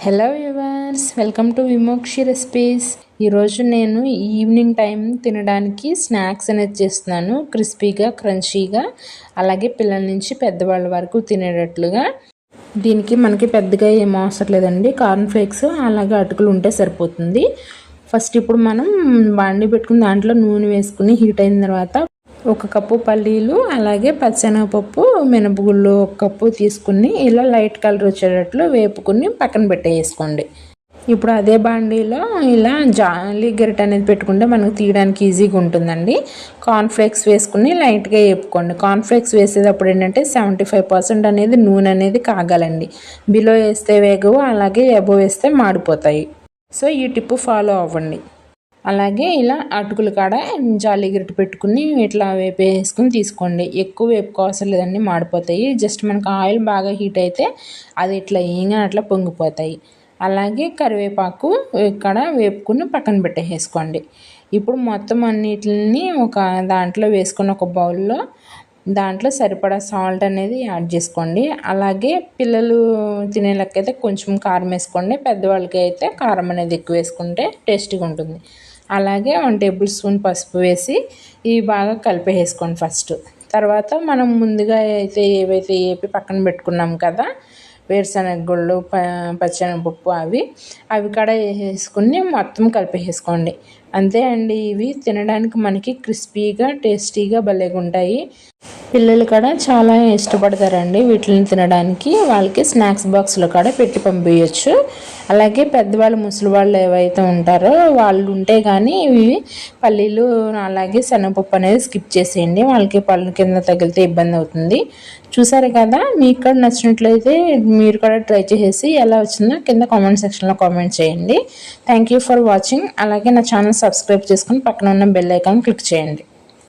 Hello viewers, welcome to Vimokshi recipes. ఈరోజు నేను evening time తినడానికి స్నాక్స్ అనేది చేస్తున్నాను. క్రిస్పీగా, క్రంచీగా, అలాగే పిల్లల నుంచి పెద్దవాళ్ళ వరకు తినేటట్లుగా. దీనికి మనకి పెద్దగా ఏం అవసరం లేదండి. కార్న్ ఫ్లేక్స్ అలాగే అటుకులు ఉంటే సరిపోతుంది. ఫస్ట్ ఇప్పుడు మనం బాండి పెట్టుకుని దాంట్లో నూనె వేసుకుని హీట్ అయిన తర్వాత 1 కప్పు పల్లీలు, అలాగే పచ్చెనగపప్పు, మినపగుళ్ళు 1 కప్పు తీసుకుని ఇలా లైట్ కలర్ వచ్చేటట్లు వేపుకుని పక్కన పెట్టేసుకోండి. ఇప్పుడు అదే బాండీలో ఇలా జాలి గరిట అనేది పెట్టుకుంటే మనకు తీయడానికి ఈజీగా ఉంటుందండి. కార్న్ఫ్లేక్స్ వేసుకుని లైట్గా వేపుకోండి. కార్న్ఫ్లేక్స్ వేసేటప్పుడు ఏంటంటే 75% అనేది నూనె అనేది కాగాలండి. బిలో వేస్తే వేగవు, అలాగే ఎబో వేస్తే మాడిపోతాయి. సో ఈ టిప్పు ఫాలో అవ్వండి. అలాగే ఇలా అటుకులు కాడ జాలి గరిటె పెట్టుకుని ఇట్లా వేపేసుకుని తీసుకోండి. ఎక్కువ వేపుకోవసరం లేదండి, మాడిపోతాయి. జస్ట్ మనకు ఆయిల్ బాగా హీట్ అయితే అది ఇట్లా వేయగానే అట్లా పొంగిపోతాయి. అలాగే కరివేపాకు ఇక్కడ వేపుకుని పక్కన పెట్టేసుకోండి. ఇప్పుడు మొత్తం అన్నిటిని ఒక దాంట్లో వేసుకొని ఒక బౌల్లో దాంట్లో సరిపడా సాల్ట్ అనేది యాడ్ చేసుకోండి. అలాగే పిల్లలు తినే లెక్కైతే కొంచెం కారం వేసుకోండి. పెద్దవాళ్ళకి అయితే కారం అనేది ఎక్కువ వేసుకుంటే టేస్టీగా ఉంటుంది. అలాగే 1 టేబుల్ స్పూన్ పసుపు వేసి ఇవి బాగా కలిపేసుకోండి ఫస్ట్. తర్వాత మనం ముందుగా ఏవైతే వేపి పక్కన పెట్టుకున్నాం కదా, వేరుశనగ గుళ్ళు, పచ్చెనగపప్పు అవి కూడా వేసుకుని మొత్తం కలిపేసుకోండి. అంతే అండి. ఇవి తినడానికి మనకి క్రిస్పీగా, టేస్టీగా భలేగా ఉంటాయి. పిల్లలు కూడా చాలా ఇష్టపడతారండి వీటిని తినడానికి. వాళ్ళకి స్నాక్స్ బాక్స్లో కూడా పెట్టి పంపించవచ్చు. అలాగే పెద్దవాళ్ళు, ముసలి వాళ్ళు ఏవైతే ఉంటారో వాళ్ళు ఉంటే కానీ ఇవి పల్లీలు అలాగే శనగపప్పు అనేది స్కిప్ చేసేయండి. వాళ్ళకి పళ్ళు కింద తగిలితే ఇబ్బంది అవుతుంది. చూసారు కదా, మీకు కూడా నచ్చినట్లయితే మీరు కూడా ట్రై చేసేసి ఎలా వచ్చిందో కింద కామెంట్ సెక్షన్లో కామెంట్ చేయండి. Thank you for watching. అలాగే నా ఛానల్ సబ్స్క్రైబ్ చేసుకుని పక్కన ఉన్న బెల్ ఐకాన్ క్లిక్ చేయండి.